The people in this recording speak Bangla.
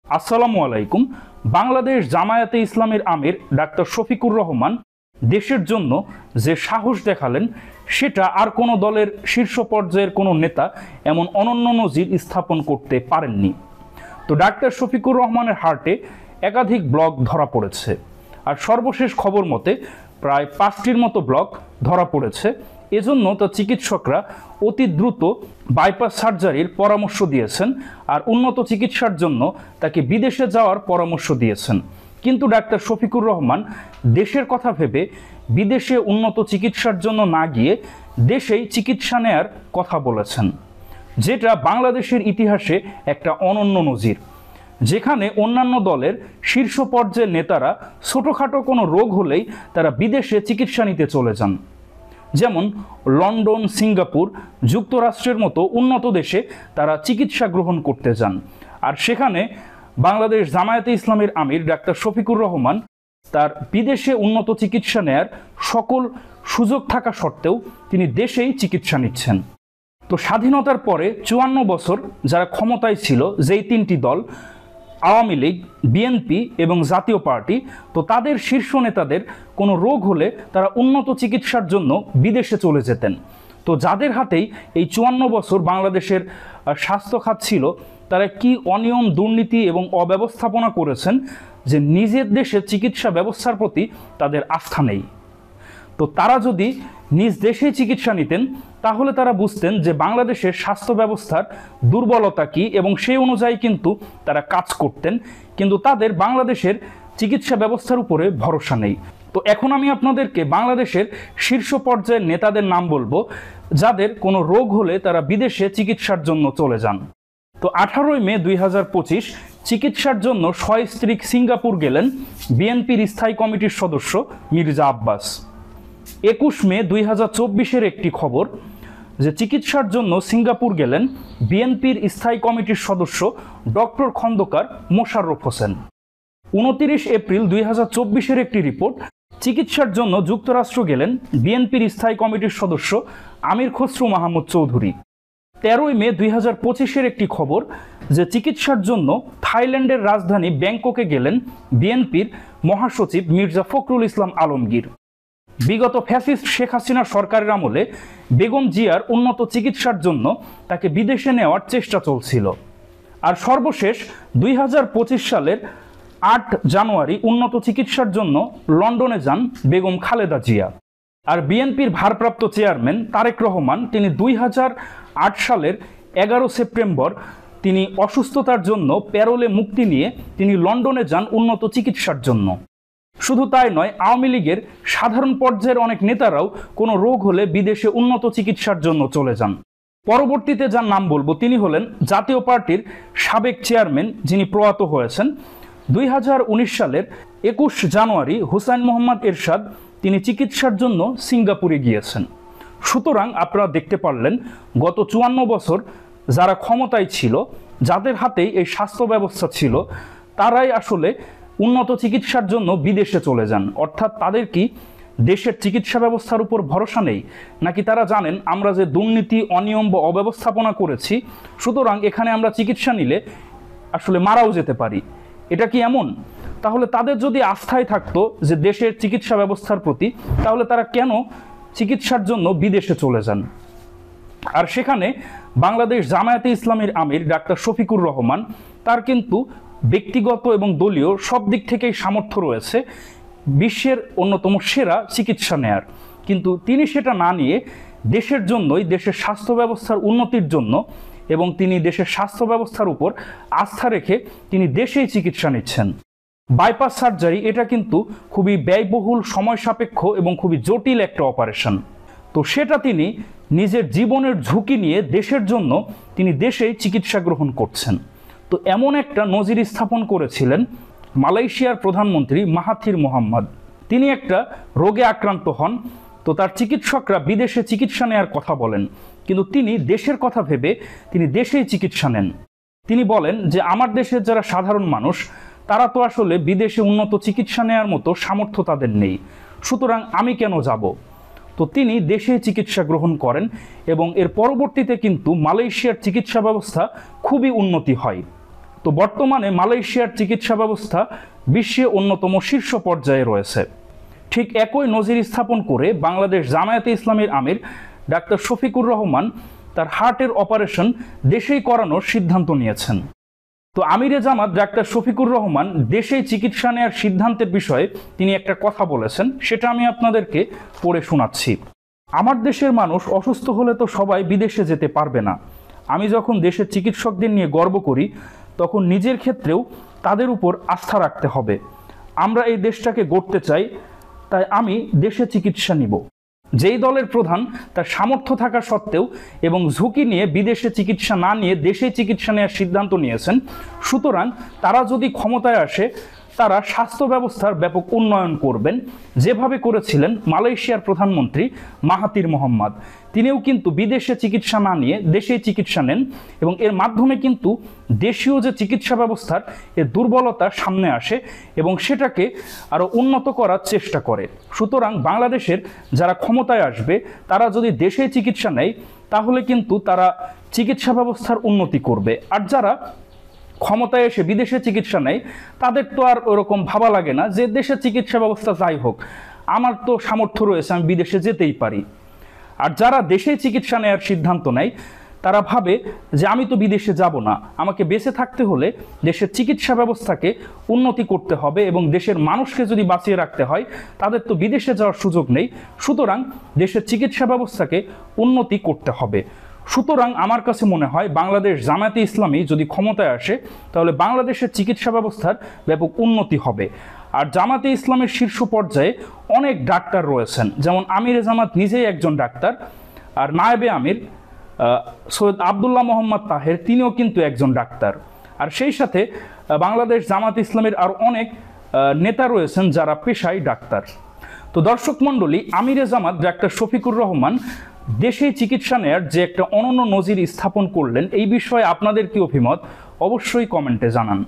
আসসালামু আলাইকুম। বাংলাদেশ জামায়াতে ইসলামীর আমির ডাক্তার শফিকুর রহমান দেশের জন্য যে সাহস দেখালেন সেটা আর কোনো দলের শীর্ষ পর্যায়ের কোনো নেতা এমন অনন্য নজির স্থাপন করতে পারেননি। তো ডাক্তার শফিকুর রহমানের হার্টে একাধিক ব্লক ধরা পড়েছে, আর সর্বশেষ খবর মতে প্রায় 5টির মতো ব্লক ধরা পড়েছে। এজন্য তার চিকিৎসকরা অতি দ্রুত বাইপাস সার্জারির পরামর্শ দিয়েছেন আর উন্নত চিকিৎসার জন্য তাকে বিদেশে যাওয়ার পরামর্শ দিয়েছেন। কিন্তু ডাক্তার শফিকুর রহমান দেশের কথা ভেবে বিদেশে উন্নত চিকিৎসার জন্য না গিয়ে দেশেই চিকিৎসা নেয়ার কথা বলেছেন, যেটা বাংলাদেশের ইতিহাসে একটা অনন্য নজির। যেখানে অন্যান্য দলের শীর্ষ পর্যায়ের নেতারা ছোটোখাটো কোনো রোগ হলেই তারা বিদেশে চিকিৎসা নিতে চলে যান, যেমন লন্ডন, সিঙ্গাপুর, যুক্তরাষ্ট্রের মতো উন্নত দেশে তারা চিকিৎসা গ্রহণ করতে যান। আর সেখানে বাংলাদেশ জামায়াতে ইসলামীর আমির ডাক্তার শফিকুর রহমান তার বিদেশে উন্নত চিকিৎসা নেয়ার সকল সুযোগ থাকা সত্ত্বেও তিনি দেশেই চিকিৎসা নিচ্ছেন। তো স্বাধীনতার পরে 54 বছর যারা ক্ষমতায় ছিল, যেই 3টি দল আওয়ামী লীগ, বিএনপি এবং জাতীয় পার্টি, তো তাদের শীর্ষ নেতাদের কোনো রোগ হলে তারা উন্নত চিকিৎসার জন্য বিদেশে চলে যেতেন। তো যাদের হাতেই এই 54 বছর বাংলাদেশের স্বাস্থ্য খাত ছিল, তারা কি অনিয়ম, দুর্নীতি এবং অব্যবস্থাপনা করেছেন যে নিজের দেশের চিকিৎসা ব্যবস্থার প্রতি তাদের আস্থা নেই। তো তারা যদি নিজ দেশে চিকিৎসা নিতেন তাহলে তারা বুঝতেন যে বাংলাদেশের স্বাস্থ্য ব্যবস্থার দুর্বলতা কী এবং সেই অনুযায়ী কিন্তু তারা কাজ করতেন। কিন্তু তাদের বাংলাদেশের চিকিৎসা ব্যবস্থার উপরে ভরসা নেই। তো এখন আমি আপনাদেরকে বাংলাদেশের শীর্ষ পর্যায়ের নেতাদের নাম বলবো যাদের কোনো রোগ হলে তারা বিদেশে চিকিৎসার জন্য চলে যান। তো 18 মে 2025 চিকিৎসার জন্য সস্ত্রীক সিঙ্গাপুর গেলেন বিএনপির স্থায়ী কমিটির সদস্য মির্জা আব্বাস। 21 মে 2024 একটি খবর যে চিকিৎসার জন্য সিঙ্গাপুর গেলেন বিএনপির স্থায়ী কমিটির সদস্য ডক্টর খন্দকার মোশাররফ হোসেন। 29 এপ্রিল 2024 একটি রিপোর্ট চিকিৎসার জন্য যুক্তরাষ্ট্র গেলেন বিএনপির স্থায়ী কমিটির সদস্য আমির খসরু মাহমুদ চৌধুরী। 13 মে 2025 একটি খবর যে চিকিৎসার জন্য থাইল্যান্ডের রাজধানী ব্যাংককে গেলেন বিএনপির মহাসচিব মির্জা ফখরুল ইসলাম আলমগীর। বিগত ফ্যাসিস্ট শেখ হাসিনার সরকারের আমলে বেগম জিয়ার উন্নত চিকিৎসার জন্য তাকে বিদেশে নেওয়ার চেষ্টা চলছিল। আর সর্বশেষ 2025 সালের 8 জানুয়ারি উন্নত চিকিৎসার জন্য লন্ডনে যান বেগম খালেদা জিয়া। আর বিএনপির ভারপ্রাপ্ত চেয়ারম্যান তারেক রহমান তিনি 2008 সালের 11 সেপ্টেম্বর তিনি অসুস্থতার জন্য প্যারোলে মুক্তি নিয়ে তিনি লন্ডনে যান উন্নত চিকিৎসার জন্য। শুধু তাই নয়, আওয়ামী লীগের সাধারণ পর্যায়ের অনেক নেতারাও কোনো রোগ হলে বিদেশে উন্নত চিকিৎসার জন্য চলে যান। পরবর্তীতে যার নাম বলবো তিনি হলেন জাতীয় পার্টির সাবেক চেয়ারম্যান, যিনি প্রয়াত হয়েছেন। 2019 সালের 21 জানুয়ারি হুসাইন মোহাম্মদ এরশাদ তিনি চিকিৎসার জন্য সিঙ্গাপুরে গিয়েছেন। সুতরাং আপনারা দেখতে পারলেন গত 54 বছর যারা ক্ষমতায় ছিল, যাদের হাতেই এই স্বাস্থ্য ব্যবস্থা ছিল, তারাই আসলে উন্নত চিকিৎসার জন্য বিদেশে চলে যান। অর্থাৎ তাদের কি দেশের চিকিৎসা ব্যবস্থার উপর ভরসা নেই, নাকি তারা জানেন আমরা যে দুর্নীতি, অনিয়ম বা অব্যবস্থাপনা করেছি, সুতরাং এখানে আমরা চিকিৎসা নিলে আসলে মারাও যেতে পারি? এটা কি এমন? তাহলে তাদের যদি আস্থায় থাকতো যে দেশের চিকিৎসা ব্যবস্থার প্রতি, তাহলে তারা কেন চিকিৎসার জন্য বিদেশে চলে যান? আর সেখানে বাংলাদেশ জামায়াতে ইসলামীর আমির ডাক্তার শফিকুর রহমান তার কিন্তু ব্যক্তিগত এবং দলীয় সব দিক থেকেই সামর্থ্য রয়েছে বিশ্বের অন্যতম সেরা চিকিৎসা নেয়ার, কিন্তু তিনি সেটা না নিয়ে দেশের জন্যই, দেশের স্বাস্থ্য ব্যবস্থার উন্নতির জন্য এবং তিনি দেশের স্বাস্থ্য ব্যবস্থার উপর আস্থা রেখে তিনি দেশেই চিকিৎসা নিচ্ছেন। বাইপাস সার্জারি এটা কিন্তু খুবই ব্যয়বহুল, সময় সাপেক্ষ এবং খুবই জটিল একটা অপারেশন। তো সেটা তিনি নিজের জীবনের ঝুঁকি নিয়ে দেশের জন্য তিনি দেশেই চিকিৎসা গ্রহণ করছেন। তো এমন একটা নজির স্থাপন করেছিলেন মালয়েশিয়ার প্রধানমন্ত্রী মাহাথির মোহাম্মদ। তিনি একটা রোগে আক্রান্ত হন, তো তার চিকিৎসকরা বিদেশে চিকিৎসা নেওয়ার কথা বলেন, কিন্তু তিনি দেশের কথা ভেবে তিনি দেশেই চিকিৎসা নেন। তিনি বলেন যে আমার দেশের যারা সাধারণ মানুষ তারা তো আসলে বিদেশে উন্নত চিকিৎসা নেওয়ার মতো সামর্থ্য তাদের নেই, সুতরাং আমি কেন যাব? তো তিনি দেশে চিকিৎসা গ্রহণ করেন এবং এর পরবর্তীতে কিন্তু মালয়েশিয়ার চিকিৎসা ব্যবস্থা খুবই উন্নতি হয়। তো বর্তমানে মালয়েশিয়ার চিকিৎসা ব্যবস্থা বিশ্বে অন্যতম শীর্ষ পর্যায়ে রয়েছে। ঠিক একই নজির স্থাপন করে বাংলাদেশ জামায়াতে ইসলামীর আমির ডাক্তার শফিকুর রহমান তার হার্টের অপারেশন দেশেই করানোর সিদ্ধান্ত নিয়েছেন। তো আমিরে জামাত ডাক্তার শফিকুর রহমান দেশেই চিকিৎসা নেওয়ার সিদ্ধান্তের বিষয়ে তিনি একটা কথা বলেছেন, সেটা আমি আপনাদেরকে পড়ে শোনাচ্ছি। আমার দেশের মানুষ অসুস্থ হলে তো সবাই বিদেশে যেতে পারবে না। আমি যখন দেশের চিকিৎসকদের নিয়ে গর্ব করি, তখন নিজের ক্ষেত্রেও তাদের উপর আস্থা রাখতে হবে। আমরা এই দেশটাকে গড়তে চাই, তাই আমি দেশে চিকিৎসা নিব। যেই দলের প্রধান তার সামর্থ্য থাকা সত্ত্বেও এবং ঝুঁকি নিয়ে বিদেশে চিকিৎসা না নিয়ে দেশে চিকিৎসা নেওয়ার সিদ্ধান্ত নিয়েছেন, সুতরাং তারা যদি ক্ষমতায় আসে তারা স্বাস্থ্য ব্যবস্থার ব্যাপক উন্নয়ন করবেন, যেভাবে করেছিলেন মালয়েশিয়ার প্রধানমন্ত্রী মাহাতির মোহাম্মদ। তিনিও কিন্তু বিদেশে চিকিৎসা না নিয়ে দেশেই চিকিৎসা নেন এবং এর মাধ্যমে কিন্তু দেশীয় যে চিকিৎসা ব্যবস্থার এর দুর্বলতা সামনে আসে এবং সেটাকে আরও উন্নত করার চেষ্টা করে। সুতরাং বাংলাদেশের যারা ক্ষমতায় আসবে তারা যদি দেশেই চিকিৎসা নেয় তাহলে কিন্তু তারা চিকিৎসা ব্যবস্থার উন্নতি করবে। আর যারা ক্ষমতায় এসে বিদেশে চিকিৎসা নেয় তাদের তো আর ওরকম ভাবা লাগে না যে দেশের চিকিৎসা ব্যবস্থা যাই হোক, আমার তো সামর্থ্য রয়েছে, আমি বিদেশে যেতেই পারি। আর যারা দেশেই চিকিৎসা নেওয়ার সিদ্ধান্ত নেয় তারা ভাবে যে আমি তো বিদেশে যাব না, আমাকে বেঁচে থাকতে হলে দেশের চিকিৎসা ব্যবস্থাকে উন্নতি করতে হবে এবং দেশের মানুষকে যদি বাঁচিয়ে রাখতে হয় তাদের তো বিদেশে যাওয়ার সুযোগ নেই। সুতরাং দেশের চিকিৎসা ব্যবস্থাকে উন্নতি করতে হবে। সুতরাং আমার কাছে মনে হয় বাংলাদেশ জামায়াতে ইসলামী যদি ক্ষমতায় আসে তাহলে বাংলাদেশের চিকিৎসা ব্যবস্থার ব্যাপক উন্নতি হবে। আর জামায়াতে ইসলামের শীর্ষ পর্যায়ে অনেক ডাক্তার রয়েছেন, যেমন আমিরে জামাত নিজেই একজন ডাক্তার, আর নায়েবে আমির সৈয়দ আবদুল্লাহ মোহাম্মদ তাহের তিনিও কিন্তু একজন ডাক্তার। আর সেই সাথে বাংলাদেশ জামায়াতে ইসলামের আর অনেক নেতা রয়েছেন যারা পেশায় ডাক্তার। তো দর্শক মণ্ডলী, আমিরে জামাত ডাক্তার শফিকুর রহমান দেশেই চিকিৎসা নেয়ার যে একটা অনন্য নজির স্থাপন করলেন, এই বিষয়ে আপনাদের কি অভিমত অবশ্যই কমেন্টে জানান।